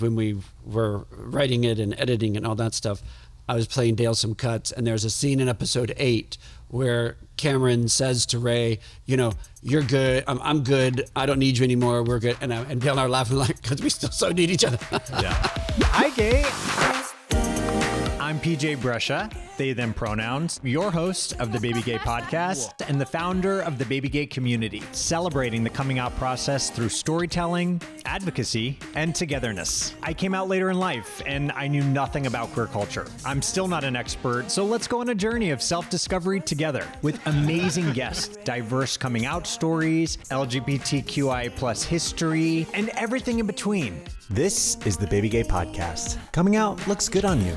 when we were writing it and editing and all that stuff, I was playing Dale some cuts, and there's a scene in episode 8 where Cameron says to Ray, you're good, I'm good, I don't need you anymore, we're good. And Dale and I are laughing like, because we still so need each other. Yeah. Hi, gay. I'm PJ Brescia, they, them pronouns, your host of the BabyGay Podcast and the founder of the BabyGay community, celebrating the coming out process through storytelling, advocacy, and togetherness. I came out later in life and I knew nothing about queer culture. I'm still not an expert, so let's go on a journey of self-discovery together with amazing guests, diverse coming out stories, LGBTQI plus history, and everything in between. This is the BabyGay Podcast. Coming out looks good on you.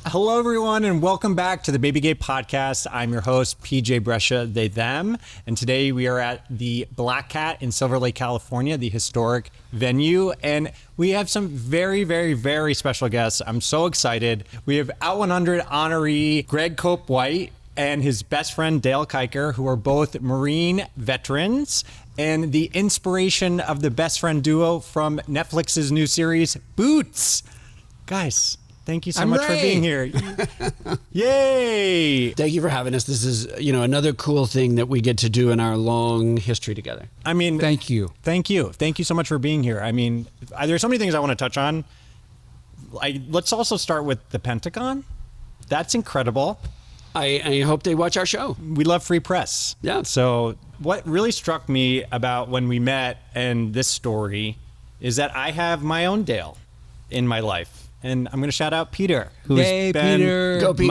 Hello, everyone, and welcome back to the BabyGay Podcast. I'm your host, PJ Brescia, they, them, and today we are at the Black Cat in Silver Lake, California, the historic venue, and we have some very, very, very special guests. I'm so excited. We have Out 100 honoree Greg Cope-White and his best friend, Dale Kiker, who are both Marine veterans and the inspiration of the best friend duo from Netflix's new series, Boots. Guys, thank you so much for being here. Yay! Thank you for having us. This is, another cool thing that we get to do in our long history together. I mean, thank you. Thank you. Thank you so much for being here. I mean, there's so many things I want to touch on. Let's also start with the Pentagon. That's incredible. I hope they watch our show. We love free press. Yeah. So what really struck me about when we met and this story is that I have my own Dale in my life. And I'm going to shout out Peter, who's been Go, Peter.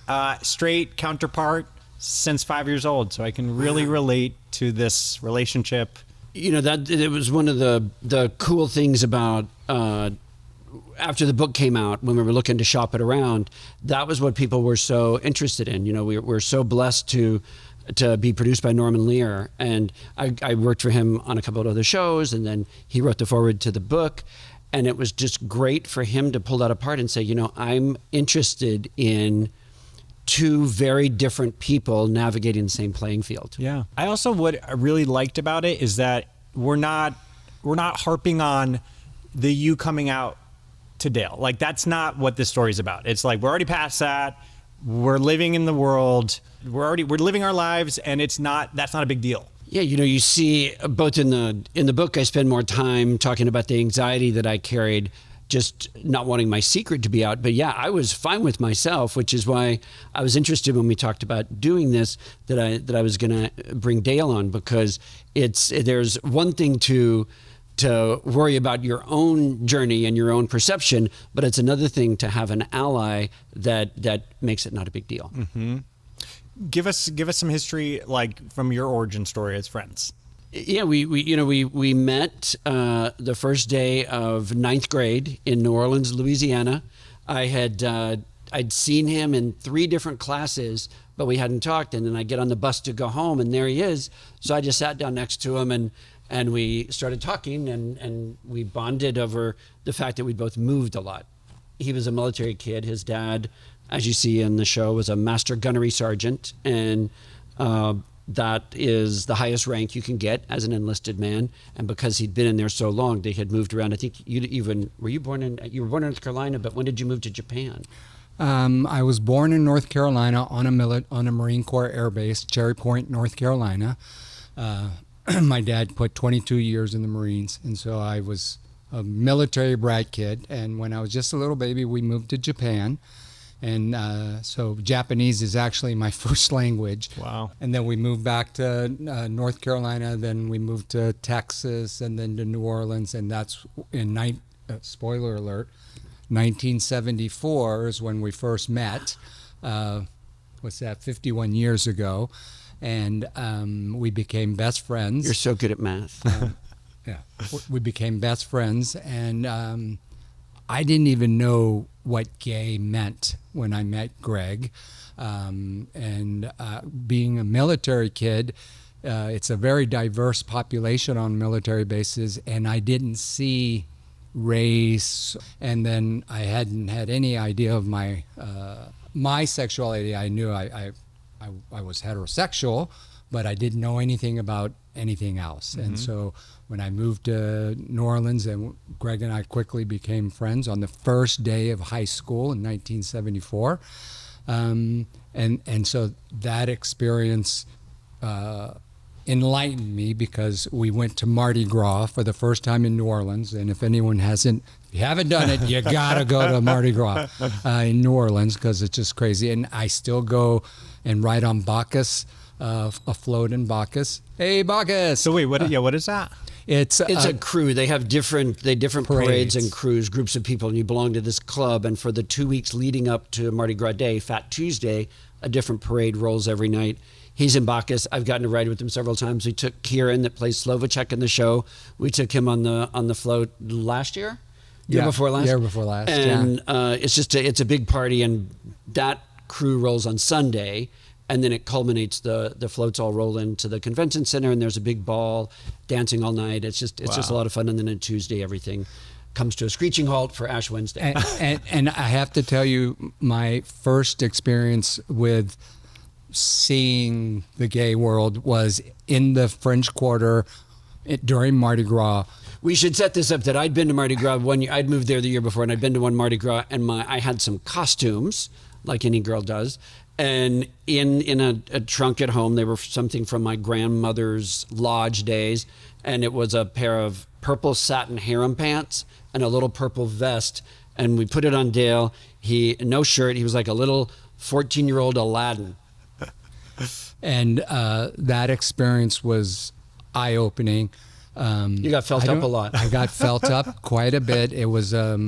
my straight counterpart since 5 years old. So I can really relate to this relationship. That it was one of the cool things about after the book came out, when we were looking to shop it around, that was what people were so interested in. We're so blessed to be produced by Norman Lear, and I worked for him on a couple of other shows, and then he wrote the foreword to the book. And it was just great for him to pull that apart and say, I'm interested in two very different people navigating the same playing field. Yeah. I also, what I really liked about it is that we're not harping on the you coming out to Dale. Like, that's not what this story's about. It's like, we're already past that. We're living in the world. We're living our lives, and that's not a big deal. Yeah, you see both in the book, I spend more time talking about the anxiety that I carried, just not wanting my secret to be out. But yeah, I was fine with myself, which is why I was interested when we talked about doing this, that I was going to bring Dale on, because there's one thing to worry about your own journey and your own perception, but it's another thing to have an ally that makes it not a big deal. Mm-hmm. Give us some history, like from your origin story as friends. Yeah, we met the first day of ninth grade in New Orleans, Louisiana. I'd seen him in 3 different classes, but we hadn't talked. And then I get on the bus to go home, and there he is. So I just sat down next to him, and we started talking, and we bonded over the fact that we both moved a lot. He was a military kid. His dad, as you see in the show, was a master gunnery sergeant, and that is the highest rank you can get as an enlisted man. And because he'd been in there so long, they had moved around. I think you were born in North Carolina, but when did you move to Japan? I was born in North Carolina on a Marine Corps air base, Cherry Point, North Carolina. My dad put 22 years in the Marines, and so I was a military brat kid. And when I was just a little baby, we moved to Japan. And so Japanese is actually my first language. Wow. And then we moved back to North Carolina, then we moved to Texas, and then to New Orleans. And that's spoiler alert, 1974 is when we first met. 51 years ago. And we became best friends. You're so good at math. Yeah, we became best friends. And I didn't even know what gay meant when I met Greg. Being a military kid, it's a very diverse population on military bases, and I didn't see race, and then I hadn't had any idea of my sexuality. I knew I was heterosexual, but I didn't know anything about anything else. And so when I moved to New Orleans, and Greg and I quickly became friends on the first day of high school in 1974. And so that experience enlightened me, because we went to Mardi Gras for the first time in New Orleans. And if you haven't done it, you gotta go to Mardi Gras in New Orleans, because it's just crazy. And I still go and ride on Bacchus, afloat in Bacchus. Hey, Bacchus! So wait, what is that? It's a crew. They have different parades and crews, groups of people, and you belong to this club. And for the 2 weeks leading up to Mardi Gras Day, Fat Tuesday, a different parade rolls every night. He's in Bacchus. I've gotten to ride with him several times. We took Kieran, that plays Slovacek in the show. We took him on the float last year. Year before last. And it's a big party, and that crew rolls on Sunday. And then it culminates, the floats all roll into the convention center, and there's a big ball, dancing all night. It's just a lot of fun. And then on Tuesday, everything comes to a screeching halt for Ash Wednesday. And I have to tell you, my first experience with seeing the gay world was in the French Quarter during Mardi Gras. We should set this up that I'd been to Mardi Gras one year. I'd moved there the year before, and I'd been to one Mardi Gras, and I had some costumes, like any girl does. And in a trunk at home, they were something from my grandmother's lodge days. And it was a pair of purple satin harem pants and a little purple vest. And we put it on Dale. No shirt. He was like a little 14-year-old Aladdin. And that experience was eye-opening. You got felt up a lot. I got felt up quite a bit. It was a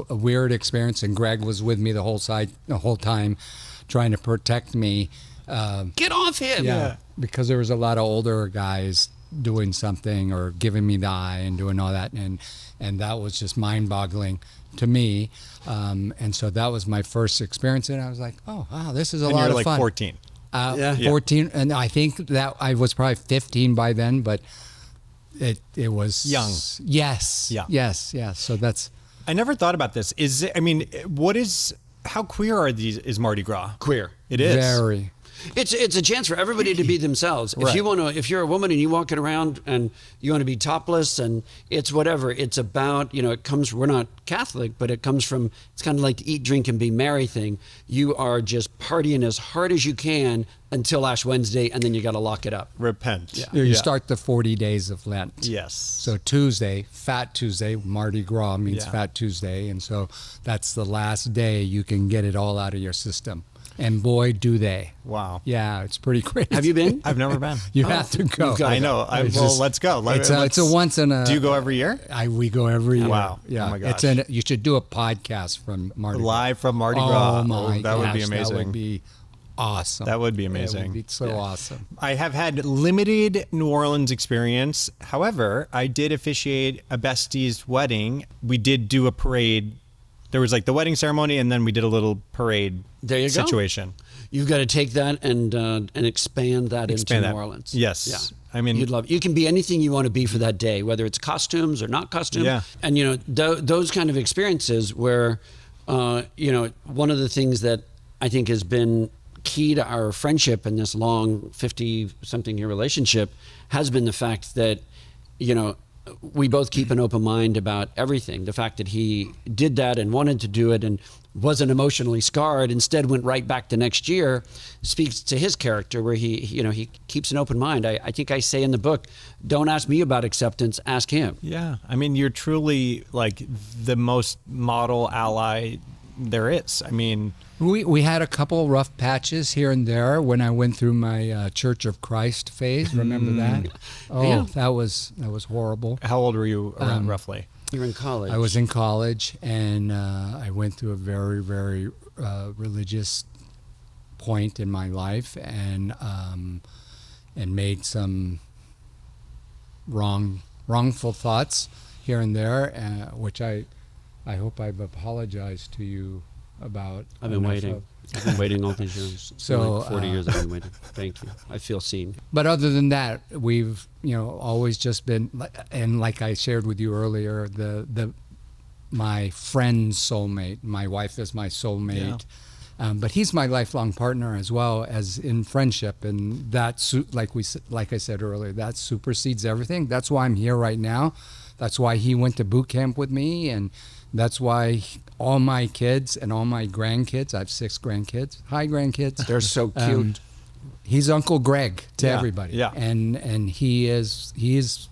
weird experience, and Greg was with me the whole time, trying to protect me. Get off him! Yeah, because there was a lot of older guys doing something or giving me the eye and doing all that, and that was just mind-boggling to me. And so that was my first experience, and I was like, oh wow, this is a lot of fun. And you're like 14. 14, and I think that I was probably 15 by then, but it was young. Yes. Yeah. Yes. So that's. I never thought about this. How queer is Mardi Gras? Queer. It is. Very. It's a chance for everybody to be themselves. Right. If you're a woman and you're walking around and you want to be topless, and it's whatever, it's about, we're not Catholic, but it comes from, it's kind of like the eat, drink, and be merry thing. You are just partying as hard as you can until Ash Wednesday, and then you got to lock it up. Repent. Yeah. You start the 40 days of Lent. Yes. So Tuesday, Fat Tuesday, Mardi Gras means Fat Tuesday. And so that's the last day you can get it all out of your system. And boy, do they. Wow. Yeah, it's pretty crazy. Have you been? I've never been. You have to go. I know. Let's go. It's a once in a. Do you go every year? We go every year. Wow. Yeah. Oh my gosh. You should do a podcast from Mardi Gras. Live from Mardi Gras. Oh my that would be amazing. That would be awesome. That would be amazing. That would be so awesome. I have had limited New Orleans experience. However, I did officiate a bestie's wedding. We did do a parade. There was like the wedding ceremony, and then we did a little parade situation. You've got to take that and expand that into New Orleans. Yes. Yeah. I mean, you'd love. You can be anything you want to be for that day, whether it's costumes or not costumes. Yeah. And those kind of experiences where, one of the things that I think has been key to our friendship in this long 50-something year relationship has been the fact that, we both keep an open mind about everything. The fact that he did that and wanted to do it and wasn't emotionally scarred, instead went right back the next year, speaks to his character, where he keeps an open mind. I think I say in the book, don't ask me about acceptance, ask him. Yeah. I mean, you're truly like the most model ally there is. I mean, we had a couple rough patches here and there when I went through my Church of Christ phase. Remember that? Oh, yeah. that was horrible. How old were you around roughly? You were in college. I was in college, and I went through a very, very religious point in my life, and made some wrongful thoughts here and there, which I hope I've apologized to you about. I've been waiting. I've been waiting all these years. So like 40 years I've been waiting. Thank you. I feel seen. But other than that, we've always just been, and like I shared with you earlier, my friend's soulmate. My wife is my soulmate. But he's my lifelong partner as well as in friendship, and like I said earlier, that supersedes everything. That's why I'm here right now. That's why he went to boot camp with me, and that's why all my kids and all my grandkids, I have 6 grandkids. Hi, grandkids. They're so cute. He's Uncle Greg to everybody. Yeah. And he's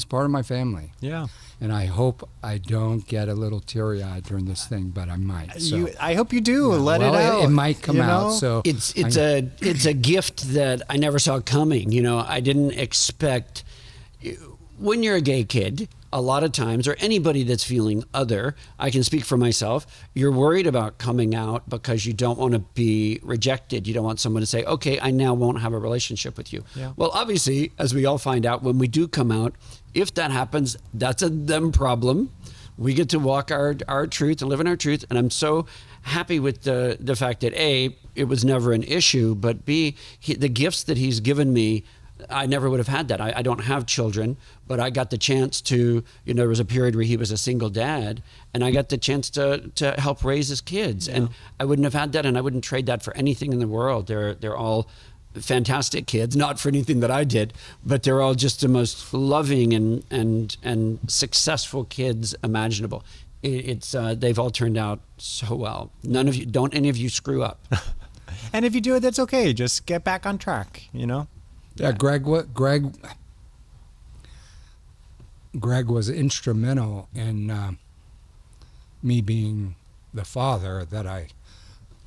part of my family. Yeah. And I hope I don't get a little teary-eyed during this thing, but I might. So, I hope you do. Let it well, out. It might come you out. know? So It's a gift that I never saw coming. You know, I didn't expect. When you're a gay kid, a lot of times, or anybody that's feeling other, I can speak for myself, you're worried about coming out because you don't want to be rejected. You don't want someone to say, okay, I now won't have a relationship with you. Yeah. Well, obviously, as we all find out, when we do come out, if that happens, that's a them problem. We get to walk our truth and live in our truth. And I'm so happy with the fact that A, it was never an issue, but B, the gifts that he's given me, I never would have had that. I don't have children, but I got the chance to, there was a period where he was a single dad, and I got the chance to help raise his kids. And I wouldn't have had that, and I wouldn't trade that for anything in the world. They're all fantastic kids, not for anything that I did, but they're all just the most loving and successful kids imaginable. They've all turned out so well. Don't any of you screw up. And if you do it, that's okay. Just get back on track, Yeah, Greg was instrumental in me being the father that I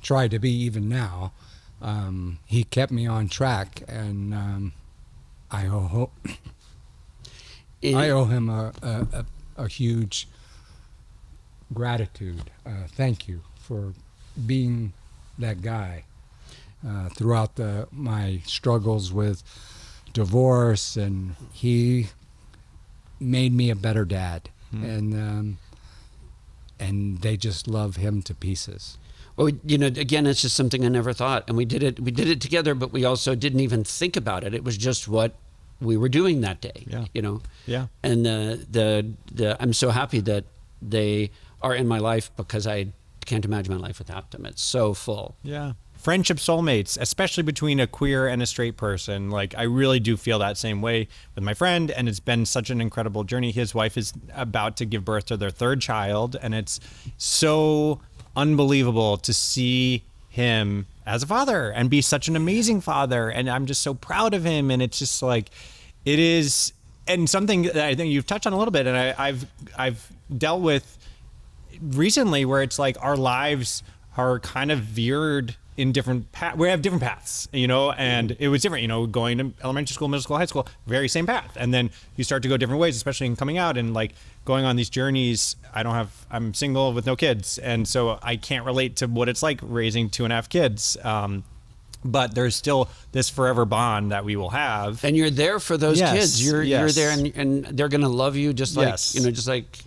try to be even now. He kept me on track, and I owe him a huge gratitude. Thank you for being that guy. Throughout my struggles with divorce, and he made me a better dad, and they just love him to pieces. Well, again, it's just something I never thought, and we did it together, but we also didn't even think about it. It was just what we were doing that day. Yeah. Yeah. And I'm so happy that they are in my life, because I can't imagine my life without them. It's so full. Yeah. Friendship soulmates, especially between a queer and a straight person. Like, I really do feel that same way with my friend, and it's been such an incredible journey. His wife is about to give birth to their 3rd child, and it's so unbelievable to see him as a father and be such an amazing father. And I'm just so proud of him. And it's just like, it is, and something that I think you've touched on a little bit, and I've dealt with recently, where it's like our lives are kind of veered in different paths. We have different paths, and it was different, going to elementary school, middle school, high school, very same path. And then you start to go different ways, especially in coming out and like going on these journeys. I'm single with no kids. And so I can't relate to what it's like raising 2.5 kids. But there's still this forever bond that we will have. And you're there for those kids. You're there, and they're going to love you just like, just like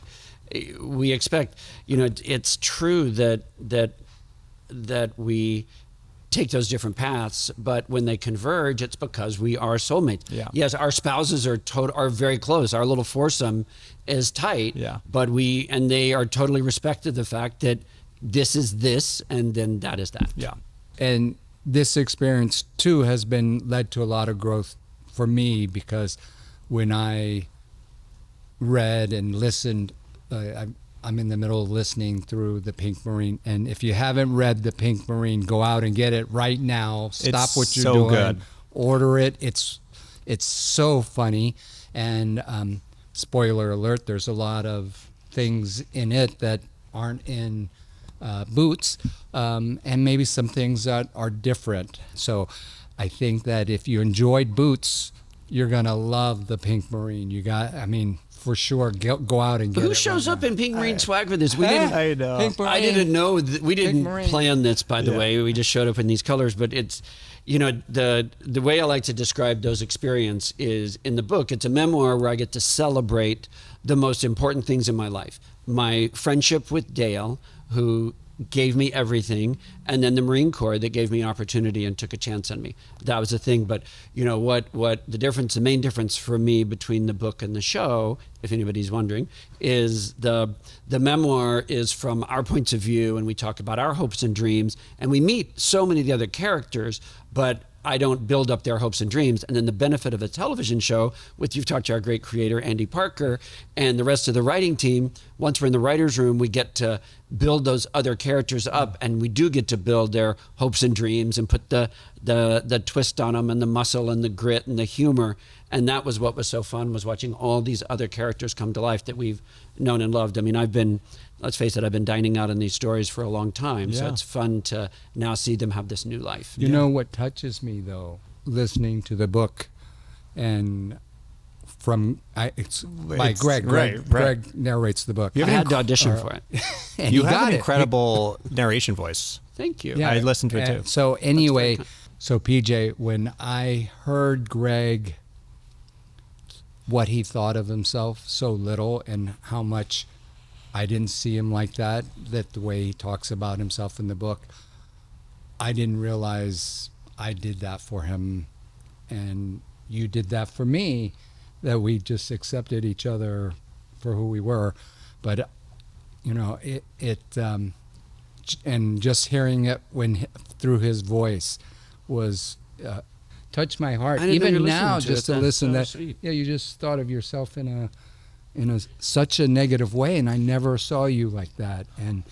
we expect. It's true that we take those different paths, but when they converge, it's because we are soulmates. Yeah. Yes, our spouses are very close. Our little foursome is tight. Yeah. But they are totally respected the fact that this is this, and then that is that. Yeah. And this experience too has led to a lot of growth for me, because when I read and listened, I'm in the middle of listening through The Pink Marine, and if you haven't read The Pink Marine, go out and get it right now. Stop what you're doing. Good. Order it. It's so funny, and spoiler alert, there's a lot of things in it that aren't in Boots, and maybe some things that are different. So I think that if you enjoyed Boots, you're gonna love The Pink Marine. For sure, go out and get it. Who shows up in Pink Marine swag for this? I know. I didn't know. We didn't plan this, by the Yeah. way. We just showed up in these colors. But it's, the way I like to describe those experiences is in the book. It's a memoir where I get to celebrate the most important things in my life. My friendship with Dale, who gave me everything, and then the Marine Corps that gave me an opportunity and took a chance on me. That was the thing. But you know what the main difference for me between the book and the show, if anybody's wondering, is the memoir is from our points of view, and we talk about our hopes and dreams, and we meet so many of the other characters, but I don't build up their hopes and dreams. And then the benefit of a television show, with you've talked to our great creator, Andy Parker, and the rest of the writing team, once we're in the writer's room, we get to build those other characters up, and we do get to build their hopes and dreams and put the twist on them and the muscle and the grit and the humor. And that was what was so fun, was watching all these other characters come to life that we've known and loved. I mean, let's face it, I've been dining out in these stories for a long time. So it's fun to now see them have this new life. You know what touches me, though, listening to the book, and it's by Greg. Greg narrates the book. I had to audition for it. And you have an incredible narration voice. Thank you. Yeah, I listened to it too. So anyway, so PJ, when I heard Greg, what he thought of himself so little, and how much I didn't see him like that the way he talks about himself in the book, I didn't realize I did that for him, and you did that for me, that we just accepted each other for who we were. But you know, and just hearing it through his voice was touched my heart. Even now, just to listen, you just thought of yourself in such a negative way, and I never saw you like that, and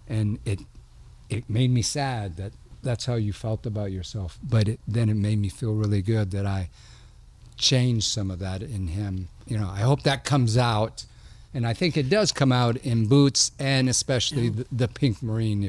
it made me sad that that's how you felt about yourself. But then it made me feel really good that I changed some of that in him. You know, I hope that comes out, and I think it does come out in Boots, and especially the Pink Marine.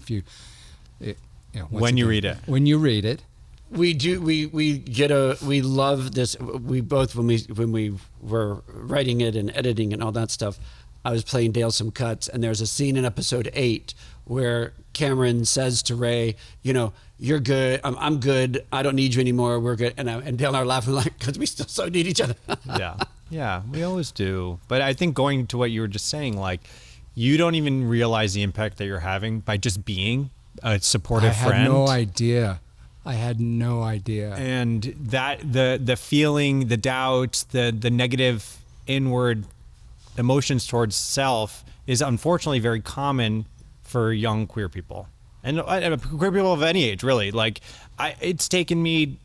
When you read it. We do. We love this. We both, when we were writing it and editing and all that stuff, I was playing Dale some cuts, and there's a scene in episode 8 where Cameron says to Ray, you know, "You're good. I'm good. I don't need you anymore. We're good." And Dale and I are laughing like, because we still so need each other. Yeah, we always do. But I think going to what you were just saying, like, you don't even realize the impact that you're having by just being a supportive friend. I had no idea. And that the feeling, the doubt, the negative inward emotions towards self is unfortunately very common for young queer people. And queer people of any age, really. Like, it's taken me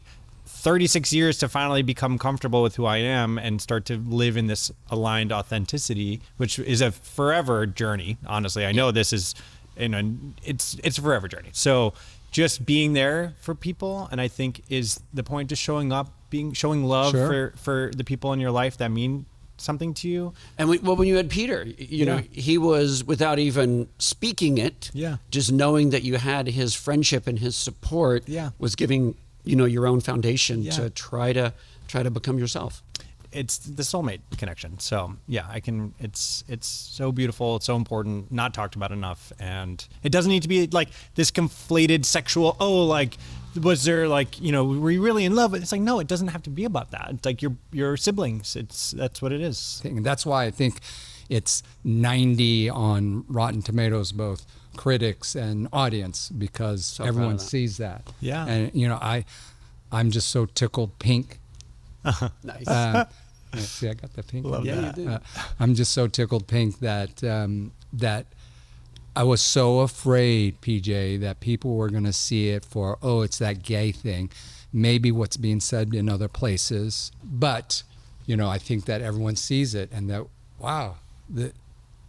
36 years to finally become comfortable with who I am and start to live in this aligned authenticity, which is a forever journey. Honestly, I know this is, it's a forever journey. So just being there for people, and I think is the point, just showing up, showing love for the people in your life that mean something to you. And when you had Peter, you know, he was, without even speaking it, just knowing that you had his friendship and his support was giving, you know, your own foundation to try to become yourself. It's the soulmate connection. So it's so beautiful. It's so important, not talked about enough. And it doesn't need to be like this conflated sexual, was there, like, you know, were you really in love? It's like, no, it doesn't have to be about that. It's like your siblings. That's what it is. That's why I think it's 90 on Rotten Tomatoes, both critics and audience, because everyone sees that. Yeah. And, you know, I'm just so tickled pink. Nice. See, I got the pink. Love that. You did. I'm just so tickled pink that that I was so afraid, PJ, that people were going to see it for, it's that gay thing, maybe what's being said in other places. But, you know, I think that everyone sees it, and that, wow,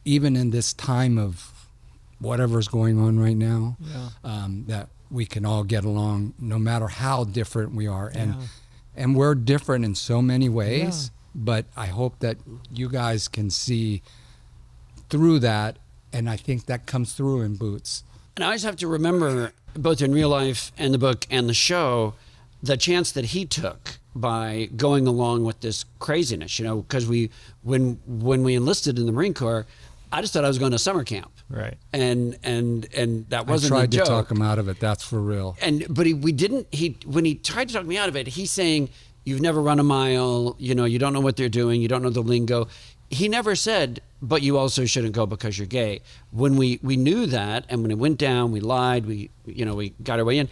even in this time of whatever's going on right now, that we can all get along no matter how different we are. And we're different in so many ways, but I hope that you guys can see through that, and I think that comes through in Boots. And I always have to remember, both in real life and the book and the show, the chance that he took by going along with this craziness, you know, because when we enlisted in the Marine Corps, I just thought I was going to summer camp. Right. And that wasn't a joke. I tried to talk him out of it. That's for real. But when he tried to talk me out of it, he's saying, "You've never run a mile. You know, you don't know what they're doing. You don't know the lingo." he never said, but you also shouldn't go because you're gay. When we knew that, and when it went down, we lied, we got our way in.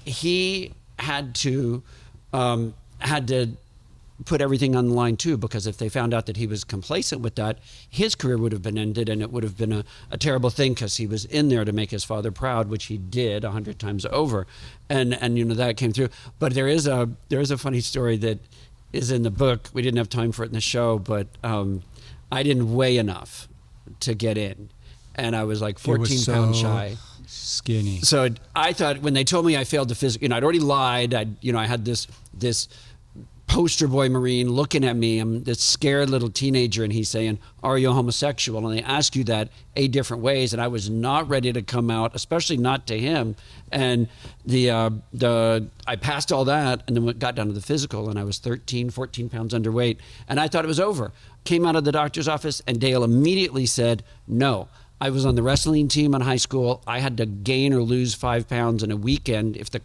He had to put everything on the line too, because if they found out that he was complacent with that, his career would have been ended, and it would have been a terrible thing, because he was in there to make his father proud, which he did 100 times over, and that came through. But there is a funny story that is in the book. We didn't have time for it in the show, but I didn't weigh enough to get in, and I was like 14 pounds shy. Skinny. So I thought, when they told me I failed the physical, I'd already lied. I had this poster boy Marine looking at me. I'm this scared little teenager, and he's saying, "Are you homosexual?" And they ask you that 8 different ways, and I was not ready to come out, especially not to him. And I passed all that, and then got down to the physical, and I was 14 pounds underweight, and I thought it was over. Came out of the doctor's office, and Dale immediately said, "No." I was on the wrestling team in high school. I had to gain or lose 5 pounds in a weekend if the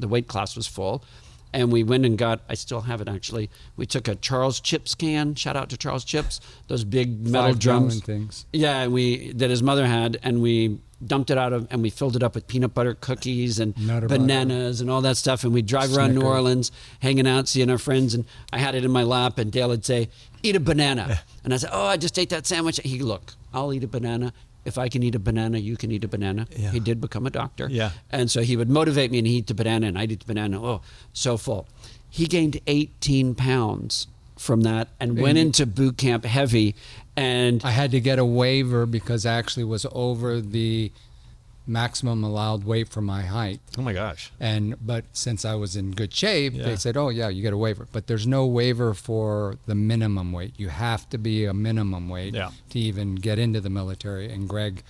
weight class was full. And we went and I still have it actually, we took a Charles Chips can, shout out to Charles Chips, those big metal 5 drums. gallon things. Yeah, that his mother had, and we dumped it out and we filled it up with peanut butter cookies and Nutter bananas and all that stuff. And we'd drive around New Snicker. Orleans, hanging out, seeing our friends. And I had it in my lap, and Dale would say, "Eat a banana." And I said, "Oh, I just ate that sandwich." Look, I'll eat a banana. If I can eat a banana, you can eat a banana. Yeah. He did become a doctor. Yeah. And so he would motivate me, and he'd eat the banana, and I'd eat the banana. Oh, so full. He gained 18 pounds from that and went into boot camp heavy. And I had to get a waiver because I actually was over the maximum allowed weight for my height. Oh my gosh. But since I was in good shape, Yeah. they said, "Oh yeah, you get a waiver." But there's no waiver for the minimum weight. You have to be a minimum weight Yeah. to even get into the military. And Greg,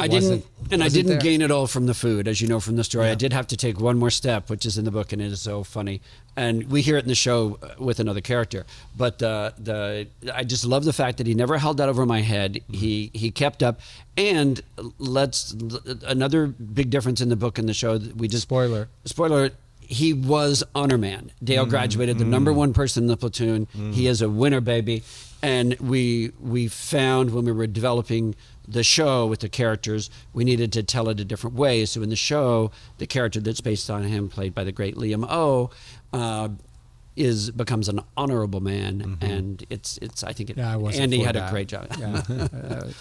I didn't wasn't there. gain it all from the food, as you know from the story. Yeah. I did have to take one more step, which is in the book, and it is so funny. And we hear it in the show with another character. But I just love the fact that he never held that over my head. He kept up. And another big difference in the book and the show that we just Spoiler. He was honor man. Dale graduated the number 1 person in the platoon. He is a winner, baby. And we found when we were developing the show with the characters, we needed to tell it a different way. So in the show, the character that's based on him, played by the great Liam O, becomes an honorable man, and it's I think Yeah, I wasn't Andy for had that. a great job. Yeah,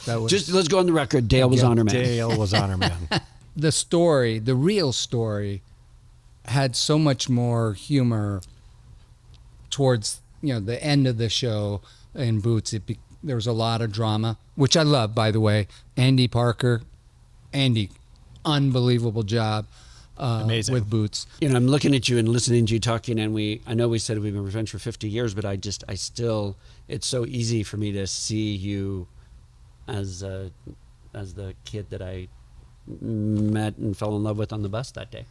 that was Just let's go on the record. Dale was honor man. Dale was honor man. the story. The real story had so much more humor towards the end of the show. In Boots, there was a lot of drama, which I love, by the way. Andy Parker, unbelievable job Amazing. with Boots. I'm looking at you and listening to you talking, and I know we said we've been friends for 50 years, but I still, it's so easy for me to see you as the kid that I met and fell in love with on the bus that day.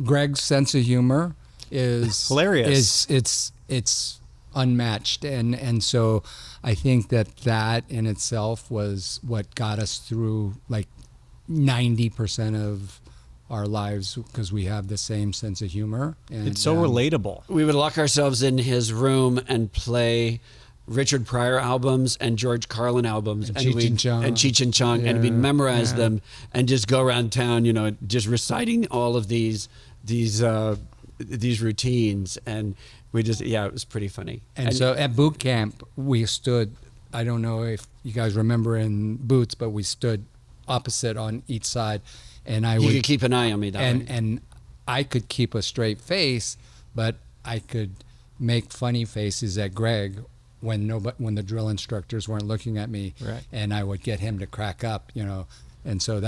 Greg's sense of humor is Hilarious. It's unmatched, and so I think that in itself was what got us through like 90% of our lives, because we have the same sense of humor. And It's so relatable. We would lock ourselves in his room and play Richard Pryor albums and George Carlin albums And Cheech and Chong. and we'd memorize Yeah. them and just go around town, just reciting all of these routines, and we just, it was pretty funny. And so at boot camp, we stood, I don't know if you guys remember in Boots, but we stood opposite on each side. And I you would could keep an eye on me that way. and I could keep a straight face, but I could make funny faces at Greg when the drill instructors weren't looking at me. Right. And I would get him to crack up, And so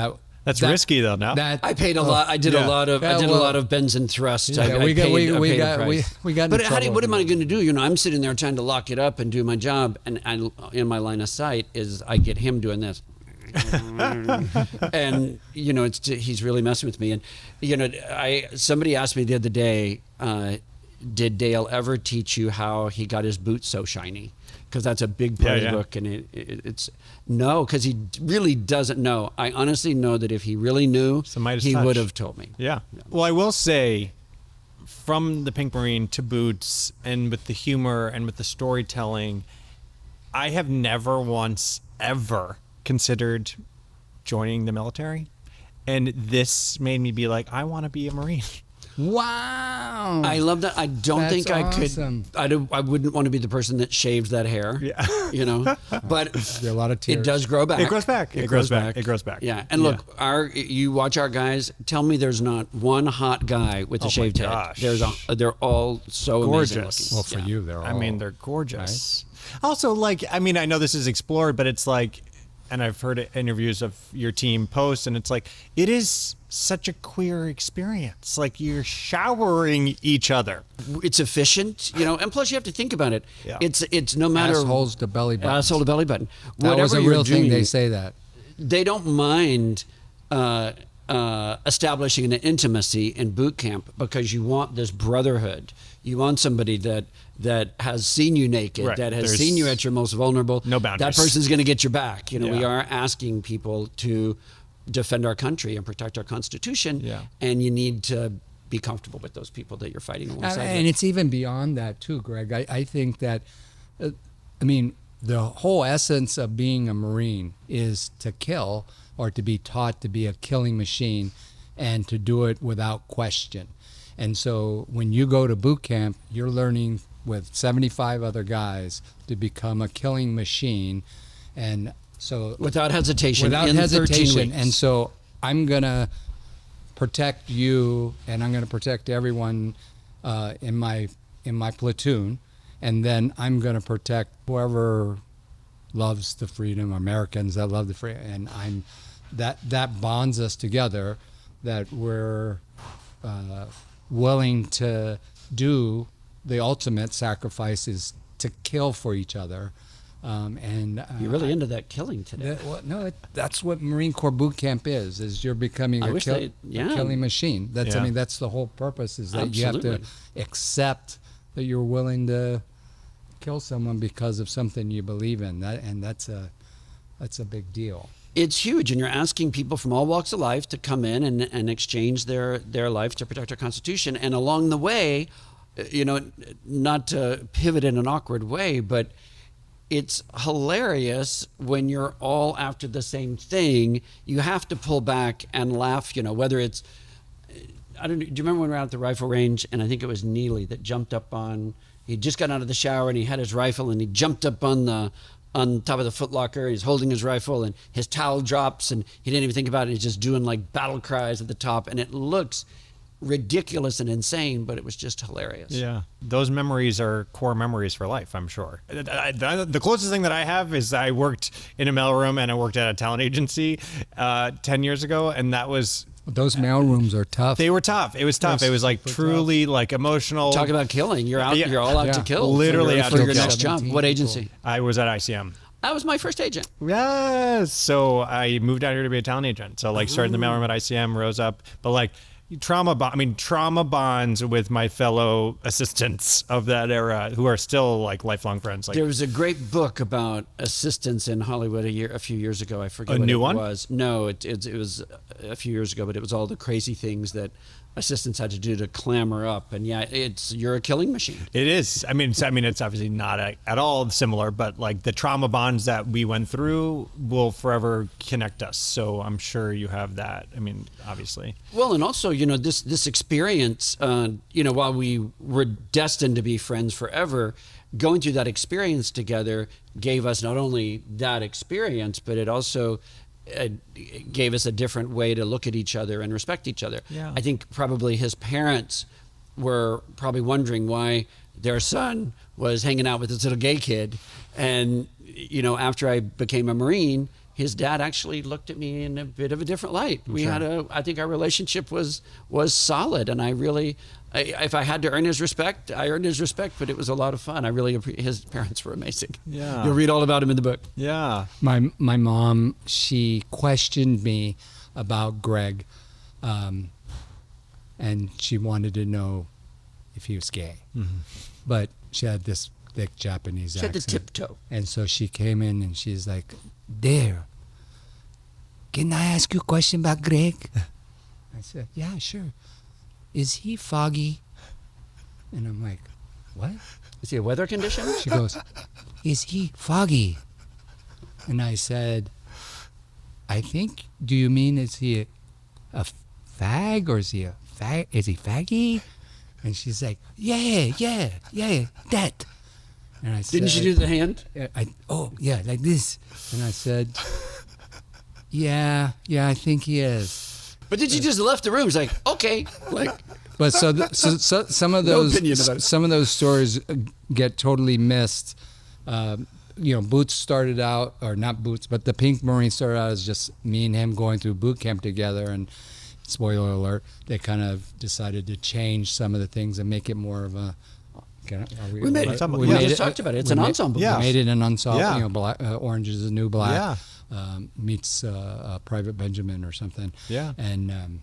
That's risky though. Now I paid a lot. I did a lot of bends and thrusts. I we got paid we a got price. we got. But in trouble what am over I that. going to do? I'm sitting there trying to lock it up and do my job, and in my line of sight is I get him doing this. And he's really messing with me. And somebody asked me the other day, did Dale ever teach you how he got his boots so shiny? Because that's a big part of the book, and it's no, because he really doesn't know. I honestly know that if he really knew, he would have told me. Yeah. Well, I will say, from the Pink Marine to Boots, and with the humor and with the storytelling, I have never once ever considered joining the military. And this made me be like, I want to be a Marine. Wow. I love that. I don't That's think I awesome. could. I wouldn't want to be the person that shaves that hair. Yeah. You know, but There are a lot of tears. it does grow back. It grows back. It grows back. It grows back. Yeah. And look, you watch our guys. Tell me, there's not one hot guy with a shaved head. gosh. They're all so amazing Gorgeous. looking. Well, for you, they're all. I mean, they're gorgeous. Also, like, I mean, I know this is explored, but it's like, and I've heard interviews of your team post, and it's like, it is such a queer experience. Like, you're showering each other. It's efficient, you know, and plus you have to think about it. Yeah. It's no matter Assholes to belly button. asshole to belly button. That was Whatever a you're real thing. doing, They say that. they don't mind establishing an intimacy in boot camp because you want this brotherhood. You want somebody that has seen you naked, Right. that has There's seen you at your most vulnerable. no boundaries. That person's going to get your back. You know, we Yeah. are asking people to defend our country and protect our Constitution, Yeah. and you need to be comfortable with those people that you're fighting alongside. And with. it's even beyond that too, Greg. I think that, I mean, the whole essence of being a Marine is to kill, or to be taught to be a killing machine, and to do it without question. And so when you go to boot camp, you're learning with 75 other guys to become a killing machine. And so Without hesitation. without in 13 hesitation. weeks. And so I'm going to protect you, and I'm going to protect everyone in my platoon, and then I'm going to protect whoever loves the freedom, Americans that love the freedom, and that bonds us together, that we're willing to do the ultimate sacrifice is to kill for each other. And You're really into that killing today. that's what Marine Corps boot camp is you're becoming I a wish they- yeah. killing machine. I Yeah. mean, that's the whole purpose, is that you have to Absolutely. accept that you're willing to kill someone because of something you believe in. That's a big deal. It's huge, and you're asking people from all walks of life to come in and exchange their life to protect our Constitution. And along the way, you know, not to pivot in an awkward way, but it's hilarious when you're all after the same thing. You have to pull back and laugh, you know, whether it's, I don't know, do you remember when we were out at the rifle range, and I think it was Neely that jumped up on, he just got out of the shower and he had his rifle and he jumped up on top of the footlocker. He's holding his rifle and his towel drops and he didn't even think about it. He's just doing like battle cries at the top, and it looks ridiculous and insane, but it was just hilarious. Yeah, those memories are core memories for life, I'm sure. The closest thing that I have is I worked in a mailroom and I worked at a talent agency 10 years ago, and that was... Those mail rooms are tough. They were tough. It was tough. It was like truly like emotional. Talk about killing. You're out. Yeah. You're all out to Yeah. kill. Literally for out your, to for your kill. next job. 17 What people. agency? I was at ICM. That was my first agent. Yes. So I moved out here to be a talent agent. So like started in the mailroom at ICM, rose up, but like trauma bonds with my fellow assistants of that era who are still like lifelong friends. Like There was a great book about assistants in Hollywood a few years ago. I forget A what new it one? was. No, it was a few years ago, but it was all the crazy things that assistants had to do to clamor up. And yeah, you're a killing machine. it is. I mean, it's obviously not at all similar, but like the trauma bonds that we went through will forever connect us. So I'm sure you have that. I mean, obviously. Well, and also, you know, this experience, you know, while we were destined to be friends forever, going through that experience together gave us not only that experience, but it also gave us a different way to look at each other and respect each other. Yeah. I think probably his parents were probably wondering why their son was hanging out with this little gay kid. And, you know, after I became a Marine, his dad actually looked at me in a bit of a different light. I think our relationship was solid, and if I had to earn his respect, I earned his respect, but it was a lot of fun. His parents were amazing. Yeah. You'll read all about him in the book. Yeah. My mom, she questioned me about Greg, and she wanted to know if he was gay. Mm-hmm. But she had this thick Japanese She had accent. to tiptoe. And so she came in and she's like, "Dale, can I ask you a question about Greg?" I said, "Yeah, sure. Is he foggy?" And I'm like, "What?" Is he a weather condition? She goes, is he foggy? And I said, I think, do you mean is he a fag or is he faggy? And she's like, yeah, that. And I said, Didn't you do the hand? Yeah, like this. And I said, yeah, I think he is. But then she just left the room. She's like, okay. Like, But so some of No opinion about it. some of those stories get totally missed. Boots started out, or not Boots, but the Pink Marine started out as just me and him going through boot camp together. And spoiler alert, they kind of decided to change some of the things and make it more of a. We just talked about it. It's an ensemble. Yeah. We made it an ensemble. Yeah. Black, Orange is the New Black. Yeah. Meets Private Benjamin or something. Yeah. And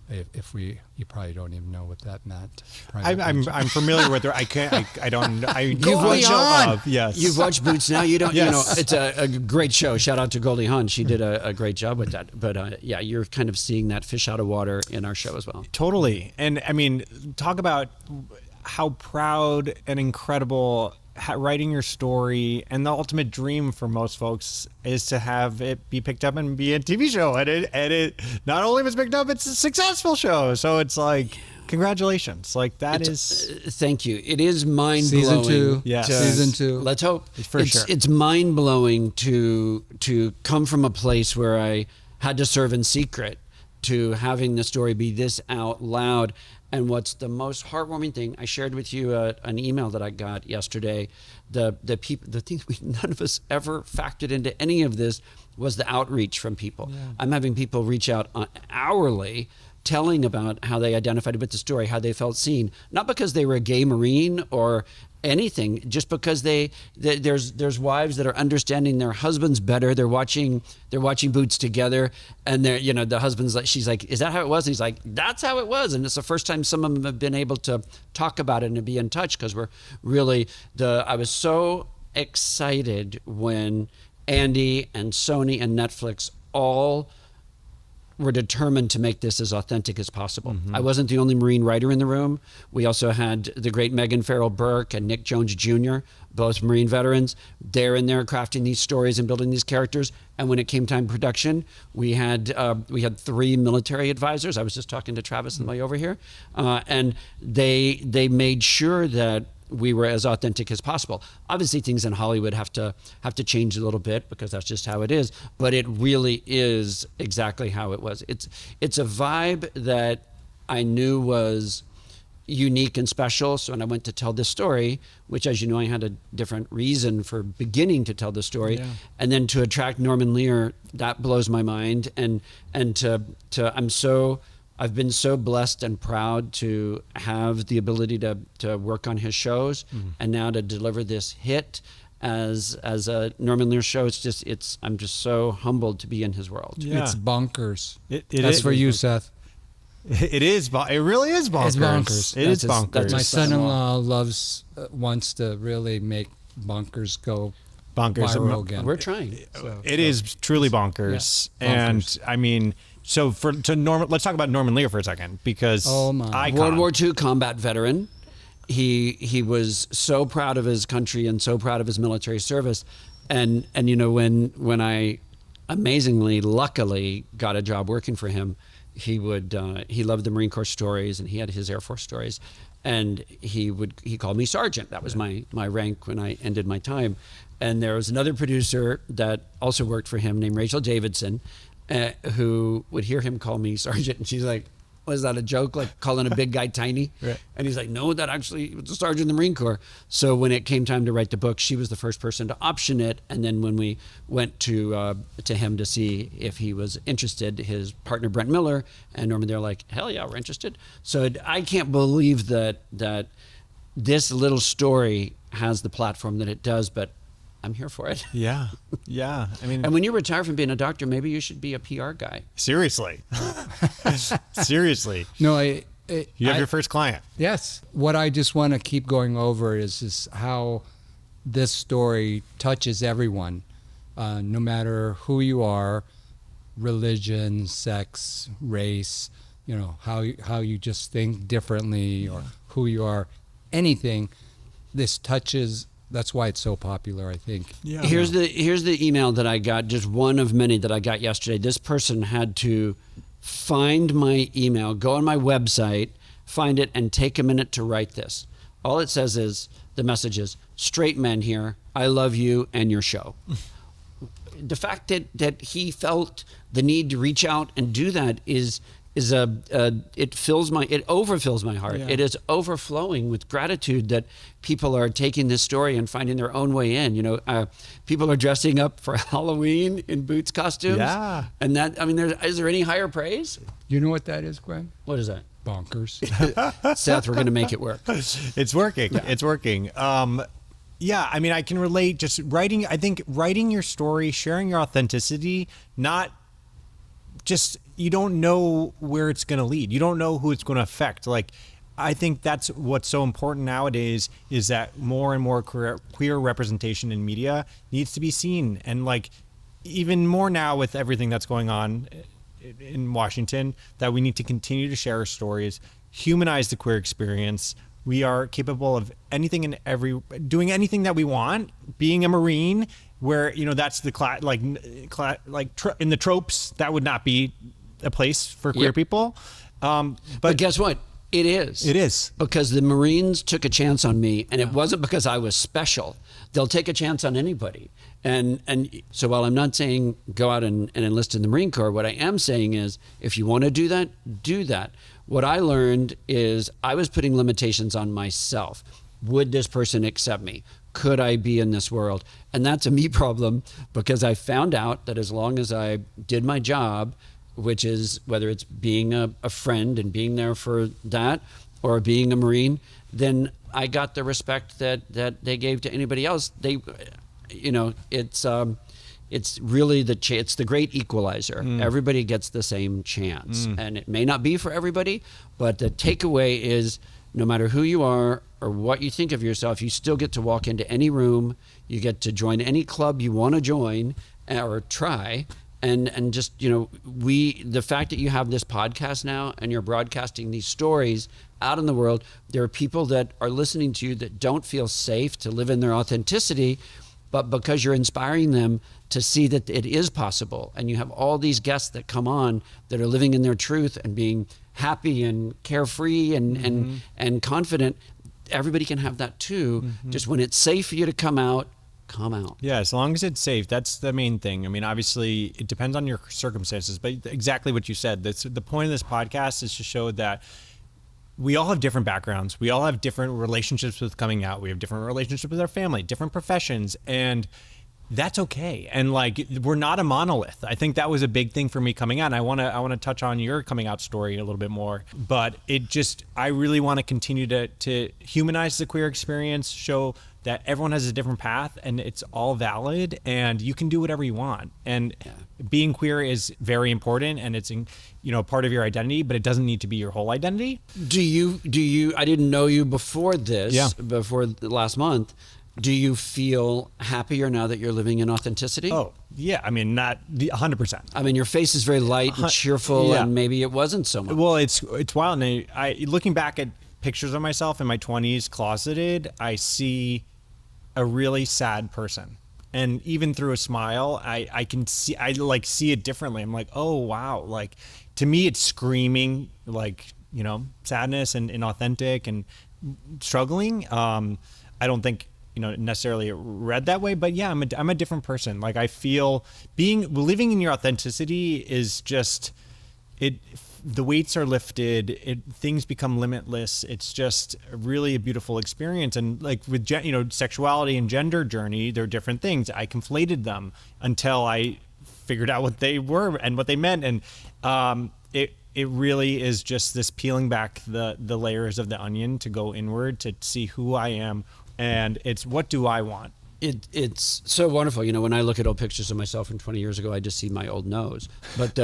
you probably don't even know what that meant. I'm familiar with her. I can't. I don't. You've watched Yes. You've watched Boots now. You don't. Yes. It's a great show. Shout out to Goldie Hawn. She did a great job with that. But you're kind of seeing that fish out of water in our show as well. Totally. And I mean, talk about how proud and incredible writing your story, and the ultimate dream for most folks is to have it be picked up and be a TV show. And it not only was picked up, it's a successful show. So it's like, congratulations. Like Thank you. It is mind blowing. Season 2. Yes. Season 2. Let's hope. Sure. It's mind blowing to come from a place where I had to serve in secret to having the story be this out loud. And what's the most heartwarming thing, I shared with you an email that I got yesterday. The thing none of us ever factored into any of this was the outreach from people. Yeah. I'm having people reach out hourly, telling about how they identified with the story, how they felt seen, not because they were a gay Marine or anything, just because there's wives that are understanding their husbands better. They're watching Boots together, and the husband's like, she's like, is that how it was? And he's like, that's how it was. And it's the first time some of them have been able to talk about it and to be in touch, because we're really I was so excited when Andy and Sony and Netflix all were determined to make this as authentic as possible. Mm-hmm. I wasn't the only Marine writer in the room. We also had the great Megan Farrell Burke and Nick Jones Jr., both Marine veterans. They're in there crafting these stories and building these characters. And when it came time production, we had 3 military advisors. I was just talking to Travis on the way over here, and they made sure that we were as authentic as possible. Obviously, things in Hollywood have to change a little bit, because that's just how it is. But it really is exactly how it was. It's a vibe that I knew was unique and special. So when I went to tell this story, which, as you know, I had a different reason for beginning to tell the story, and then to attract Norman Lear, that blows my mind. And I've been so blessed and proud to have the ability to work on his shows, and now to deliver this hit as a Norman Lear show. I'm just so humbled to be in his world. Yeah. It's bonkers. That's is for you, Seth. It is. It really is bonkers. It's bonkers. It is bonkers. My son-in-law wants to really make bonkers go bonkers viral again. We're trying. It is truly bonkers. Yeah. And I mean, so let's talk about Norman Lear for a second, because icon. World War II combat veteran. He was so proud of his country and so proud of his military service, and when I amazingly, luckily got a job working for him, he loved the Marine Corps stories, and he had his Air Force stories, and he called me sergeant. That was my rank when I ended my time. And there was another producer that also worked for him named Rachel Davidson, who would hear him call me sergeant, and she's like, was that a joke, like calling a big guy tiny? Right. And he's like, no, that actually was a sergeant in the Marine Corps. So when it came time to write the book, she was the first person to option it. And then when we went to him to see if he was interested, his partner Brent Miller and Norman, they're like, hell yeah, we're interested. So I can't believe that this little story has the platform that it does, but I'm here for it. Yeah. I mean, and when you retire from being a doctor, maybe you should be a PR guy. Seriously. Seriously. No, you have your first client. Yes. What I just want to keep going over is how this story touches everyone, no matter who you are, religion, sex, race, how you just think differently, or who you are, anything. this touches. That's why it's so popular, I think. Yeah. Here's the email that I got, just one of many that I got yesterday. This person had to find my email, go on my website, find it, and take a minute to write this. All it says is, the message is, straight men here, I love you and your show. The fact that he felt the need to reach out and do that it overfills my heart. Yeah. It is overflowing with gratitude that people are taking this story and finding their own way in. People are dressing up for Halloween in Boots costumes. Yeah. And is there any higher praise? You know what that is, Gwen? What is that? Bonkers. Seth, we're going to make it work. It's working. Yeah. It's working. Yeah, I mean, I can relate. Just writing, I think writing your story, sharing your authenticity, not just, you don't know where it's going to lead. You don't know who it's going to affect. Like, I think that's what's so important nowadays, is that more and more queer representation in media needs to be seen. And like, even more now with everything that's going on in Washington, that we need to continue to share our stories, humanize the queer experience. We are capable of anything and doing anything that we want. Being a Marine, where that's the in the tropes, that would not be a place for queer people. But guess what? It is. It is. Because the Marines took a chance on me, and it wasn't because I was special. They'll take a chance on anybody. And so while I'm not saying go out and enlist in the Marine Corps, what I am saying is, if you want to do that, do that. What I learned is I was putting limitations on myself. Would this person accept me? Could I be in this world? And that's a me problem, because I found out that as long as I did my job, which is whether it's being a friend and being there for that, or being a Marine, then I got the respect that they gave to anybody else. It's really it's the great equalizer. Everybody gets the same chance, and it may not be for everybody, but the takeaway is, no matter who you are or what you think of yourself, you still get to walk into any room. You get to join any club you want to join or try. And just, the fact that you have this podcast now and you're broadcasting these stories out in the world, there are people that are listening to you that don't feel safe to live in their authenticity, but because you're inspiring them to see that it is possible. And you have all these guests that come on that are living in their truth and being happy and carefree and confident. Everybody can have that too. Just when it's safe for you to come out. Yeah, as long as it's safe, that's the main thing. I mean, obviously, it depends on your circumstances, but exactly what you said. The point of this podcast is to show that we all have different backgrounds. We all have different relationships with coming out. We have different relationships with our family, different professions, and that's okay. And like, we're not a monolith. I think that was a big thing for me coming out. And I want to touch on your coming out story a little bit more, but I really want to continue to humanize the queer experience, show that everyone has a different path and it's all valid and you can do whatever you want. And being queer is very important, and it's part of your identity, but it doesn't need to be your whole identity. Do you, I didn't know you before this, before last month. Do you feel happier now that you're living in authenticity? Oh, yeah. I mean, not 100%. I mean, your face is very light and cheerful, and maybe it wasn't so much. Well, it's wild. And I looking back at pictures of myself in my 20s closeted, I see a really sad person. And even through a smile, I can see, see it differently. I'm like, oh, wow. Like, to me, it's screaming, sadness and inauthentic and struggling. I don't think, necessarily read that way, but yeah, I'm a different person. Like, I feel living in your authenticity is just, the weights are lifted, things become limitless. It's just really a beautiful experience. And like with sexuality and gender journey, they're different things. I conflated them until I figured out what they were and what they meant. And it really is just this peeling back the layers of the onion to go inward to see who I am. And it's, what do I want? It's so wonderful. When I look at old pictures of myself from 20 years ago, I just see my old nose. But,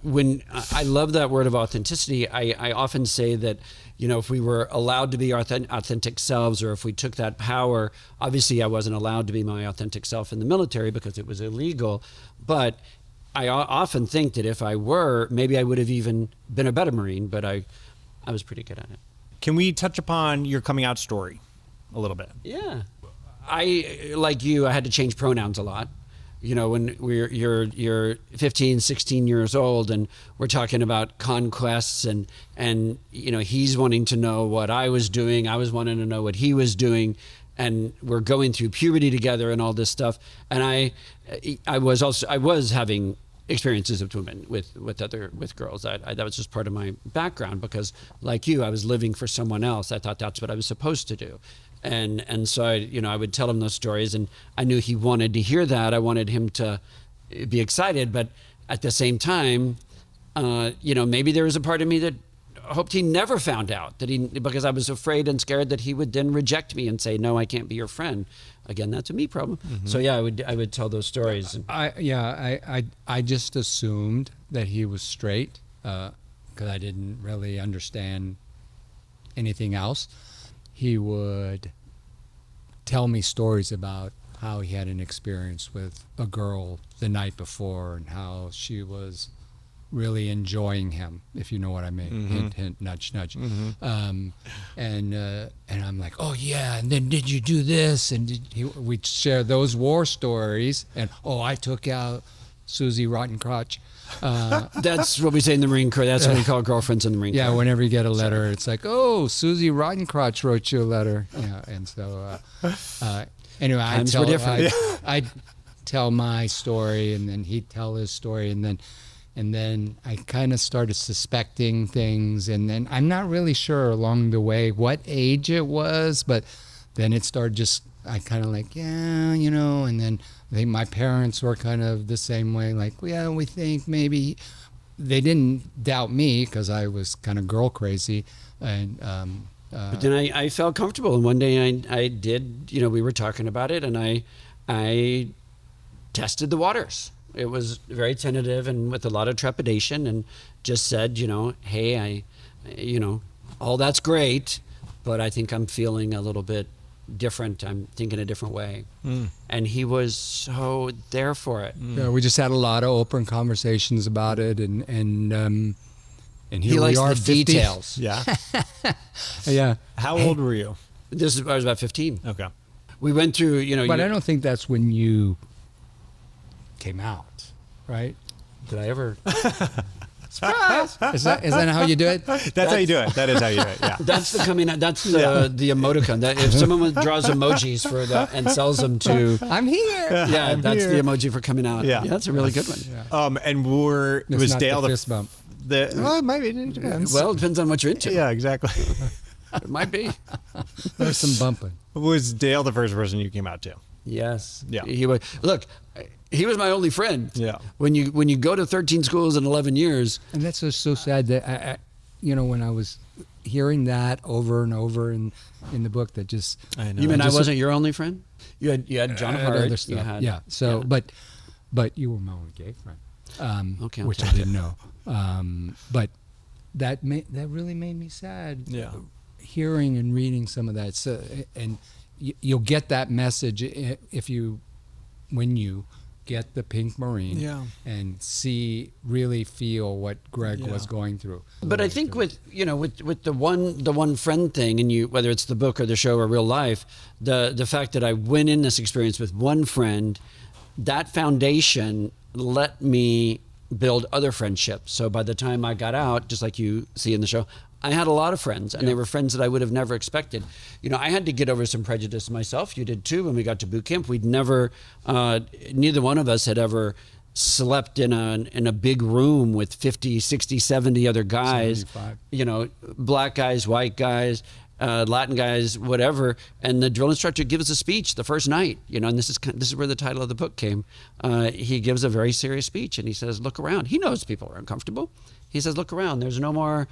when I love that word of authenticity, I often say that, if we were allowed to be our authentic selves, or if we took that power, obviously I wasn't allowed to be my authentic self in the military because it was illegal. But I often think that if I were, maybe I would have even been a better Marine, but I was pretty good at it. Can we touch upon your coming out story? a little bit. Yeah. I, like you, I had to change pronouns a lot. You know, when you're 15, 16 years old and we're talking about conquests and you know, he's wanting to know what I was doing. I was wanting to know what he was doing. And we're going through puberty together and all this stuff. And I was having experiences with women, with girls. That was just part of my background because, like you, I was living for someone else. I thought that's what I was supposed to do. And so I would tell him those stories, and I knew he wanted to hear that. I wanted him to be excited, but at the same time, maybe there was a part of me that hoped he never found out because I was afraid and scared that he would then reject me and say, "No, I can't be your friend." Again, that's a me problem. Mm-hmm. So yeah, I would tell those stories. I just assumed that he was straight because I didn't really understand anything else. He would tell me stories about how he had an experience with a girl the night before and how she was really enjoying him, if you know what I mean. Mm-hmm. Hint, hint, nudge, nudge. Mm-hmm. And I'm like, oh yeah, and then did you do this? And we'd share those war stories. And I took out Susie Rottencrotch. That's what we say in the Marine Corps. That's what we call girlfriends in the Marine Corps. Yeah, whenever you get a letter, it's like, Susie Rottencrotch wrote you a letter. Yeah, and so anyway, I'd tell my story, and then he'd tell his story, and then I kind of started suspecting things, and then I'm not really sure along the way what age it was, but then it started I kind of like, and then I think my parents were kind of the same way, like, yeah, we think maybe. They didn't doubt me because I was kind of girl crazy. And but then I felt comfortable, and one day I did, we were talking about it, and I tested the waters. It was very tentative and with a lot of trepidation, and just said, hey, all that's great, but I think I'm feeling a little bit different. I'm thinking a different way. And he was so there for it. Yeah, we just had a lot of open conversations about it, and here he likes we are, the 50. details. Yeah. Yeah. How old were you? I was about 15. Okay. We went through, But I don't think that's when you came out, right? Did I ever? Surprise! Is that how you do it? That's how you do it. That is how you do it. Yeah. That's the coming out. That's the emoticon. That if someone draws emojis for that and sells them to, I'm here. Yeah, that's here. the emoji for coming out. Yeah, that's a really good one. Yeah. And was not Dale the fist bump? Maybe it depends. Well, it depends on what you're into. Yeah, exactly. It might be. There's some bumping. Was Dale the first person you came out to? Yes. Yeah. He was. Look, he was my only friend. Yeah. When you go to 13 schools in 11 years. And that's just so sad that I when I was hearing that over and over in the book, that just. I know. You mean I wasn't your only friend? You had John Hart. Other stuff. You had, So, but you were my only gay friend. Okay. Which I didn't know. But that really made me sad. Yeah. Hearing and reading some of that, and you'll get that message when you get the Pink Marine and really feel what Greg was going through. But I think with the one friend thing, and whether it's the book or the show or real life, the fact that I went in this experience with one friend, that foundation let me build other friendships. So by the time I got out, just like you see in the show, I had a lot of friends, and they were friends that I would have never expected. I had to get over some prejudice myself. You did too. When we got to boot camp, we'd never, neither one of us had ever slept in a big room with 50, 60, 70 other guys, 75. Black guys, white guys, Latin guys, whatever. And the drill instructor gives a speech the first night, and this is where the title of the book came. He gives a very serious speech, and he says, look around. He knows people are uncomfortable. He says, look around. There's no more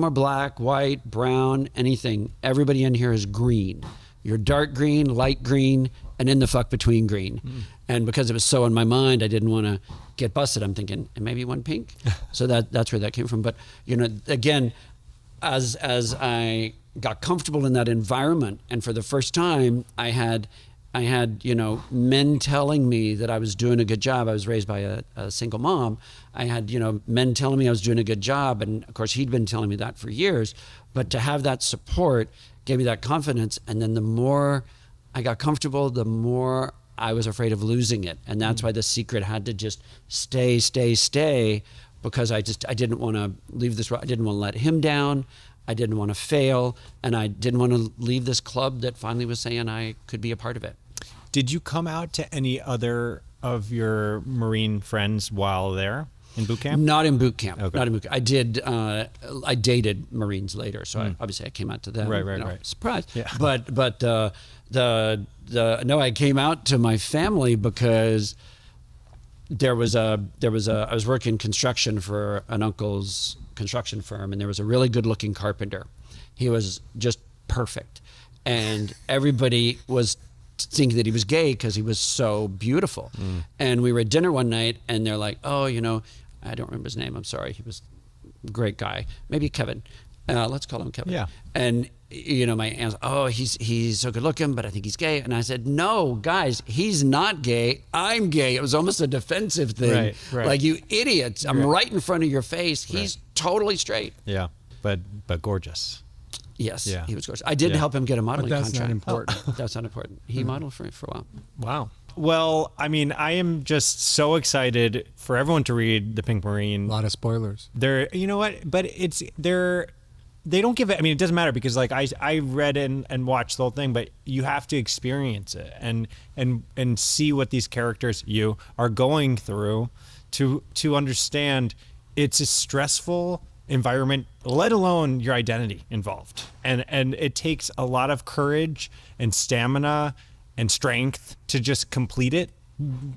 black, white, brown, anything. Everybody in here is green. You're dark green, light green, and in the fuck between green. And because it was so in my mind, I didn't want to get busted. I'm thinking, and maybe one pink. So that's where that came from. But again, as I got comfortable in that environment, and for the first time, I had men telling me that I was doing a good job. I was raised by a single mom. I had, men telling me I was doing a good job. And of course, he'd been telling me that for years. But to have that support gave me that confidence. And then the more I got comfortable, the more I was afraid of losing it. And that's why the secret had to just stay, because I didn't want to leave this. I didn't want to let him down. I didn't want to fail. And I didn't want to leave this club that finally was saying I could be a part of it. Did you come out to any other of your Marine friends while there in boot camp? Not in boot camp. Okay. Not in boot camp. I did. I dated Marines later, so obviously I came out to them. Right. Surprise. Yeah. But I came out to my family because I was working construction for an uncle's construction firm, and there was a really good looking carpenter. He was just perfect, and everybody was thinking that he was gay because he was so beautiful. And we were at dinner one night, and they're like, oh, I don't remember his name, I'm sorry, he was a great guy, maybe Kevin, let's call him Kevin. Yeah. And my aunt, oh, he's so good looking, but I think he's gay. And I said, no, guys, he's not gay, I'm gay. It was almost a defensive thing. Right. Like, you idiots, I'm right in front of your face, he's totally straight. Yeah, but gorgeous. Yes, Yeah. he was gorgeous. I did help him get a modeling But that's contract. not important. That's not important. He modeled for a while. Wow. Well, I mean, I am just so excited for everyone to read The Pink Marine. A lot of spoilers. They're, you know what? But they don't give it. I mean, it doesn't matter because like I read and watched the whole thing, but you have to experience it and see what these characters are going through to understand it's a stressful environment, let alone your identity involved. And it takes a lot of courage and stamina and strength to just complete it.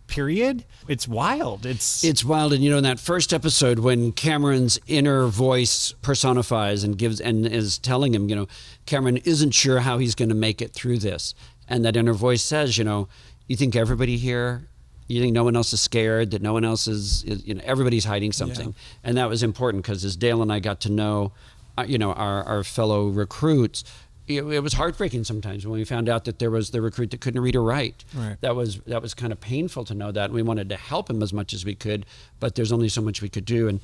Period. It's wild. It's wild. And in that first episode, when Cameron's inner voice personifies and is telling him, Cameron isn't sure how he's going to make it through this, and that inner voice says, you think everybody here, you think no one else is scared, that no one else is everybody's hiding something. Yeah. And that was important because as Dale and I got to know our fellow recruits, it was heartbreaking sometimes when we found out that there was the recruit that couldn't read or write. Right. That was kind of painful to know that. And we wanted to help him as much as we could, but there's only so much we could do. And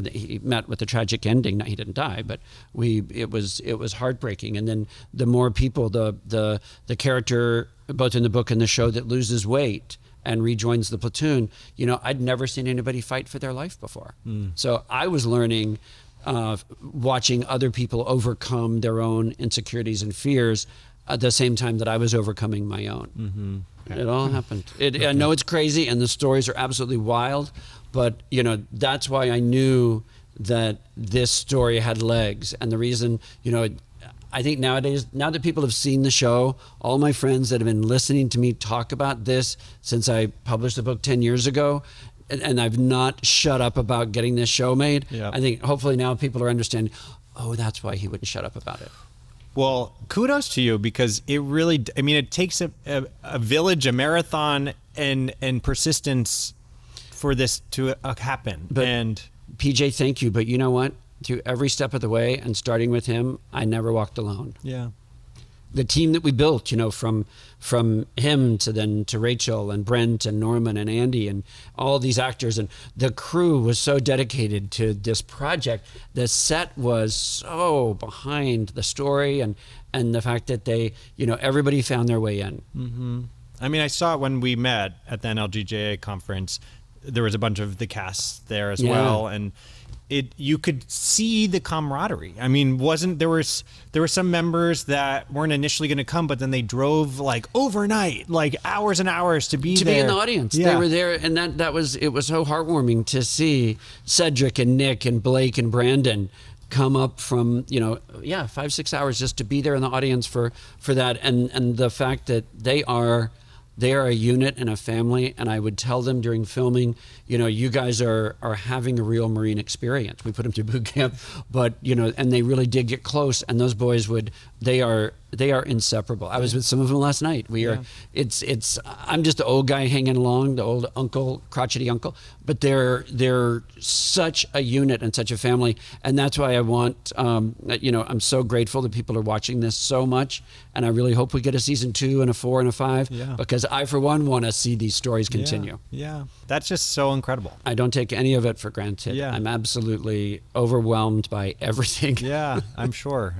he met with a tragic ending. He didn't die, but it was heartbreaking. And then the more people, the character both in the book and the show that loses weight and rejoins the platoon, I'd never seen anybody fight for their life before. So I was learning, watching other people overcome their own insecurities and fears at the same time that I was overcoming my own. It all happened. I know it's crazy and the stories are absolutely wild, but that's why I knew that this story had legs. And the reason, I think nowadays, now that people have seen the show, all my friends that have been listening to me talk about this since I published the book 10 years ago, and I've not shut up about getting this show made. Yep. I think hopefully now people are understanding, oh, that's why he wouldn't shut up about it. Well, kudos to you because it really, it takes a village, a marathon, and persistence for this to happen. But and PJ, thank you. But you know what? Through every step of the way and starting with him, I never walked alone. yeah. The team that we built, from him to Rachel and Brent and Norman and Andy and all these actors, and the crew was so dedicated to this project. The set was so behind the story and the fact that they, everybody found their way in. Mm-hmm. I saw it when we met at the NLGJA conference. There was a bunch of the cast there as well, and you could see the camaraderie. There were some members that weren't initially going to come, but then they drove like overnight, like hours and hours to be in the audience. Yeah. They were there, and it was so heartwarming to see Cedric and Nick and Blake and Brandon come up from 5-6 hours just to be there in the audience for that, and the fact that they are a unit and a family. And I would tell them during filming, you guys are having a real Marine experience. We put them through boot camp, but and they really did get close. And those boys they are They are inseparable. I was with some of them last night. I'm just the old guy hanging along, the old uncle, crotchety uncle, but they're such a unit and such a family. And that's why I want, I'm so grateful that people are watching this so much. And I really hope we get a season 2 and a 4 and a 5, because I, for one, want to see these stories continue. Yeah. That's just so incredible. I don't take any of it for granted. Yeah. I'm absolutely overwhelmed by everything. Yeah, I'm sure.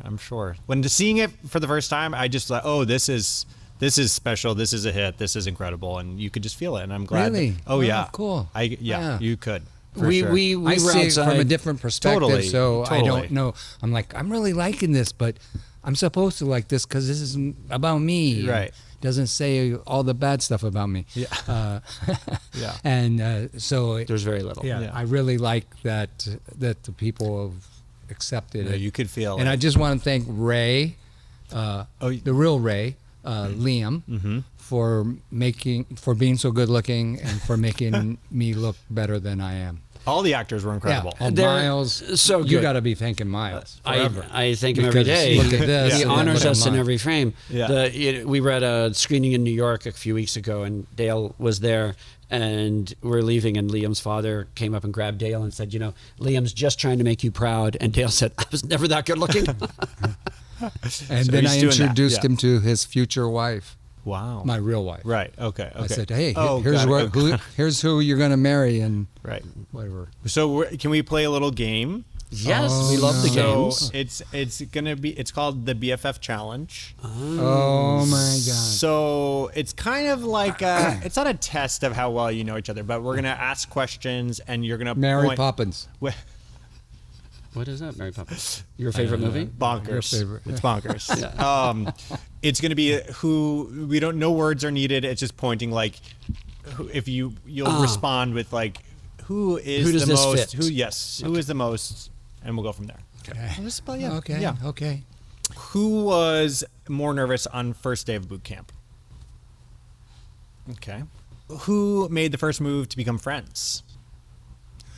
When seeing it for the first time, I just thought, oh, this is special. This is a hit. This is incredible, and you could just feel it. And I'm glad. Really? Oh yeah, cool. You could. We I were see it outside from a different perspective, Totally. I don't know. I'm like, I'm really liking this, but I'm supposed to like this because this is about me. Right. Doesn't say all the bad stuff about me. Yeah. Yeah. And so There's very little. I really like that the people have accepted it. You could feel And it. I just want to thank Ray, the real Ray, Liam, for being so good looking and for making me look better than I am. All the actors were incredible. Yeah, and They're Miles, so you good. got to be thanking Miles forever. I thank him every Because day. look at this He and honors look at us in mine. every frame. Yeah. We were at a screening in New York a few weeks ago, and Dale was there, and we're leaving, and Liam's father came up and grabbed Dale and said, Liam's just trying to make you proud. And Dale said, I was never that good looking. And So then he's I doing that, introduced yeah. him to his future wife, Wow. my real wife. Right. Okay. I said, hey, here's got it. here's who you're going to marry and Right. whatever. So can we play a little game? Yes, we love the So games. it's called the BFF Challenge. Oh my God. So it's kind of like it's not a test of how well you know each other, but we're gonna ask questions and you're gonna Mary point. Poppins. What is that, Mary Poppins? Your favorite movie? Bonkers. Your favorite. It's bonkers. It's gonna be who we don't. No words are needed. It's just pointing like if you'll respond with like who is Who does the this most. fit? Who is the most, and we'll go from there. Okay. Yeah. Okay. Who was more nervous on first day of boot camp? Okay. Who made the first move to become friends?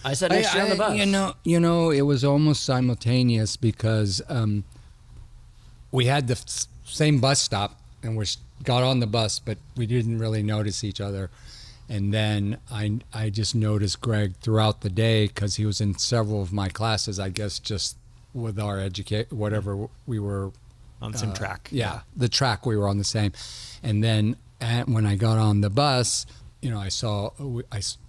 I said next year on the bus. You know, it was almost simultaneous because we had the same bus stop and we got on the bus, but we didn't really notice each other. And then I just noticed Greg throughout the day because he was in several of my classes, I guess, just with our whatever we were On the same track. Yeah, the track we were on the same. And then when I got on the bus, I saw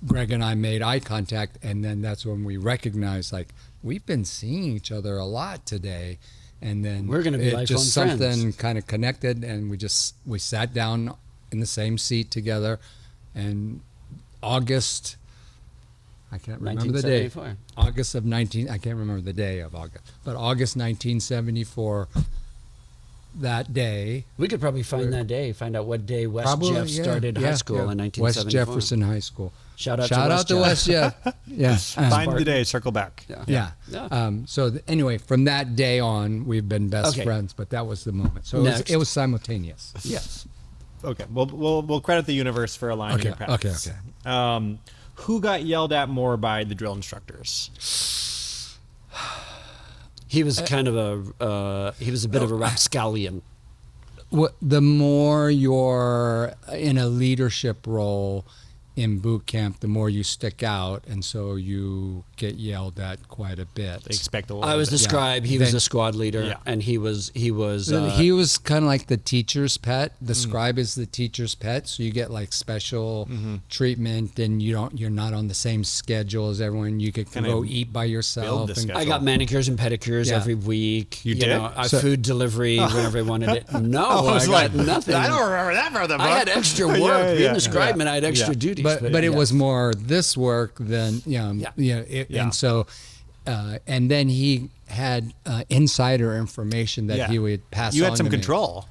Greg and I made eye contact, and then that's when we recognized like we've been seeing each other a lot today, and then We're gonna be lifelong just friends. something kind of connected, and we sat down in the same seat together, and August. I can't remember the day. 1974. August of 19. I can't remember the day of August, but August 1974. That day. We could probably find that day, find out what day West Probably, Jeff started high school in 1974. West Jefferson High School. Shout out to West Jeff. Yeah. Find the day, circle back. Yeah. Anyway, from that day on, we've been best Okay. friends. But that was the moment. So Next. it was simultaneous. Yes. Okay. We'll credit the universe for aligning your paths. Okay. Who got yelled at more by the drill instructors? He was kind of he was a bit of a rapscallion. The more you're in a leadership role in boot camp, the more you stick out, and so you get yelled at quite a bit. They expect a little I was the bit. scribe. He was the squad leader, Yeah. and he was. He was kind of like the teacher's pet. The scribe is the teacher's pet, so you get like special treatment, and you're not on the same schedule as everyone. You could Kinda go eat by yourself. the and- schedule. I got manicures and pedicures Yeah. every week. You did? Food delivery whenever I wanted it. No, I was I like, got nothing. I don't remember that for the book. I had extra work. Yeah, Being yeah, the scribe yeah. meant I had extra Yeah. duties. but it yeah. was more this work than Yeah. and so and then he had insider information that Yeah. he would pass on You had some to me. control.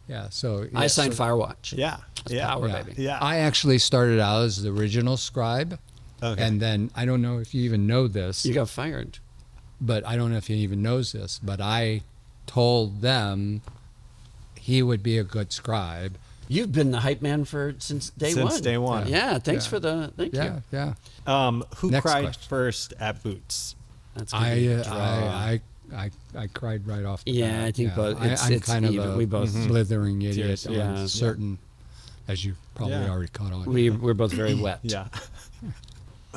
Yeah, so I signed so, Firewatch. Yeah. Yeah. power, yeah. baby. Yeah. I actually started out as the original scribe, Okay. and then I don't know if you even know this, You got fired. but I don't know if he even knows this, but I told them he would be a good scribe. You've been the hype man since day one. Since day one. Yeah. Thanks Yeah. for the thank Yeah, you. yeah. Who Next cried question. first at Boots? That's gonna be a draw. I I cried right off. The Yeah, bat. I think both. I'm It's kind of even. a We both. slithering idiot Seriously. on Yeah. certain, as you probably Yeah. already caught on. We're both very wet. Yeah.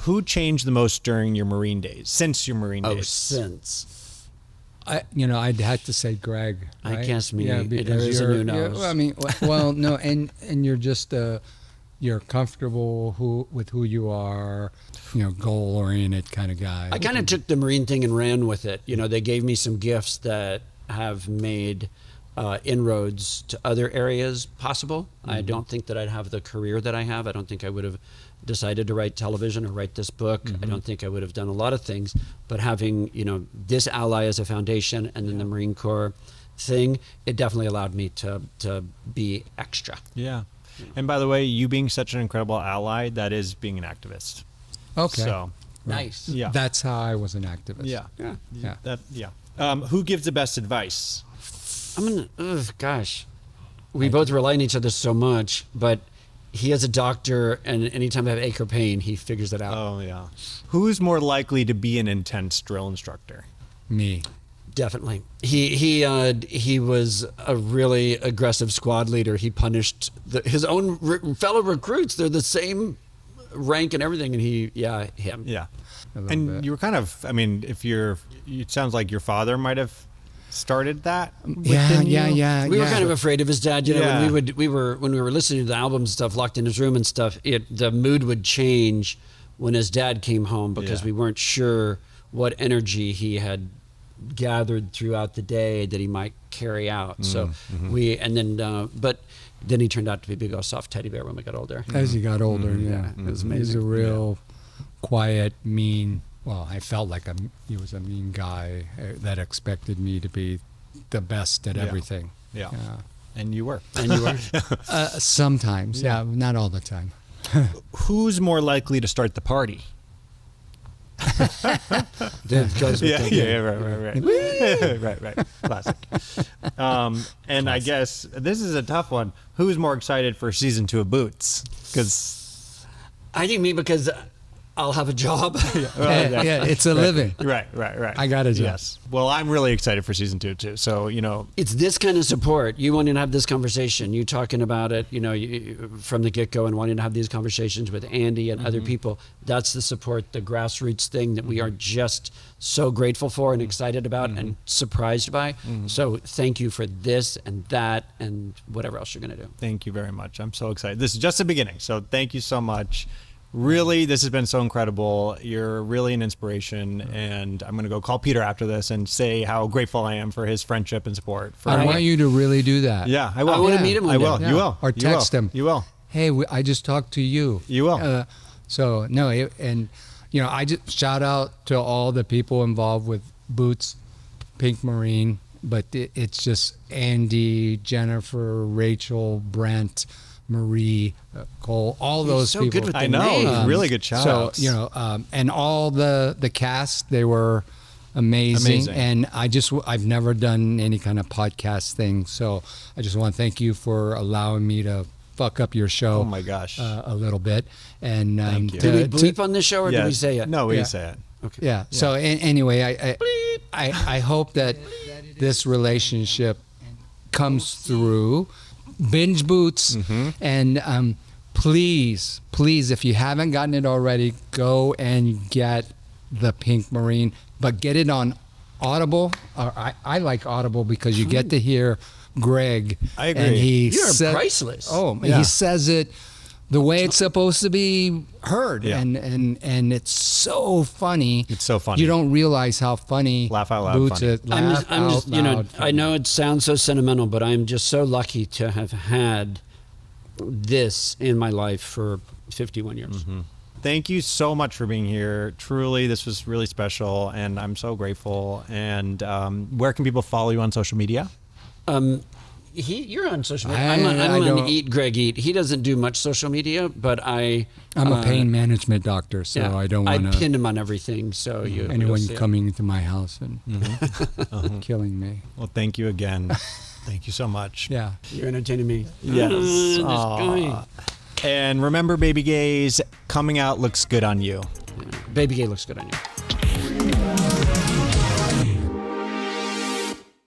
Who changed the most during your Marine days? Since your Marine Oh, days? since. I'd have to say Greg. I Right? guess me. Yeah, There because isn't you're, who knows. I mean, well, no, and you're just you're comfortable with who you are, goal oriented kind of guy. I kind of took the Marine thing and ran with it. They gave me some gifts that have made inroads to other areas possible. I don't think that I'd have the career that I have. I don't think I would have decided to write television or write this book. I don't think I would have done a lot of things. But having, this ally as a foundation and then the Marine Corps thing, it definitely allowed me to be extra. Yeah. And by the way, you being such an incredible ally, that is being an activist. Okay. So, Nice. yeah. That's how I was an activist. Yeah. Yeah. Who gives the best advice? Gosh. We both rely on each other so much, but he is a doctor, and anytime I have ache or pain, he figures it out. Oh, yeah. Who's more likely to be an intense drill instructor? Me. Definitely. He was a really aggressive squad leader. He punished his own fellow recruits. They're the same rank and everything, and him. Yeah. A little And bit. you were kind of, it sounds like your father might have started that. Yeah. We were kind of afraid of his dad. Yeah. When we were listening to the album and stuff, locked in his room and stuff. The mood would change when his dad came home because Yeah. we weren't sure what energy he had gathered throughout the day that he might carry out. So but then he turned out to be a big old soft teddy bear when we got older. As he got older, yeah. It was He's amazing. a real quiet, mean. Well, I felt like he was a mean guy that expected me to be the best at Yeah. everything. Yeah. Yeah. And you were. And you were. Sometimes, yeah, not all the time. Who's more likely to start the party? That goes with the game. Right. Classic. And I guess this is a tough one. Who's more excited for season 2 of Boots? Because I think me because I'll have a job. Yeah, it's a living. right. I got a job. Yes. Well, I'm really excited for season 2 too. So It's this kind of support. You wanting to have this conversation. You talking about it, from the get-go and wanting to have these conversations with Andy and other people. That's the support, the grassroots thing that we are just so grateful for and excited about and surprised by. So thank you for this and that and whatever else you're going to do. Thank you very much. I'm so excited. This is just the beginning. So thank you so much. Really, this has been so incredible. You're really an inspiration, and I'm going to go call Peter after this and say how grateful I am for his friendship and support. I want you to really do that. Yeah, I will. I wanna meet him one I day. will. Yeah. You will. Or You text will. him. You will. Hey, I just talked to you. You will. I just shout out to all the people involved with Boots, Pink Marine, but it's just Andy, Jennifer, Rachel, Brent, Marie, Cole, all those so people. good with I the know. names. Really good shout outs. And all the cast, they were amazing. And I've never done any kind of podcast thing, so I just want to thank you for allowing me to fuck up your show. Oh my gosh. A little bit. And Thank you. Did we bleep on this show or Yeah. did we say it? No, we Yeah. say it. Okay. yeah. So anyway, I hope that this relationship comes through. Binge Boots, and please, if you haven't gotten it already, go and get the Pink Marine, but get it on Audible. I like Audible because you get to hear Greg. I agree. And You're priceless. Oh, Yeah. he says it the way it's supposed to be heard, Yeah. and it's so funny. It's so funny. You don't realize how funny. Laugh out loud Boots funny. is. I'm Laugh just, out loud I know it sounds so sentimental, but I'm just so lucky to have had this in my life for 51 years. Thank you so much for being here. Truly, this was really special, and I'm so grateful. And where can people follow you on social media? You're on social media. I I'm on don't- Eat Greg Eat. He doesn't do much social media, but I'm a pain management doctor, so I don't want I to pin him on everything. So anyone you'll see it. coming into my house and killing me. Well, thank you again. Thank you so much. Yeah. You're entertaining me. Yes. This Aw. guy. And remember, Baby Gays, coming out looks good on you. Baby Gay looks good on you.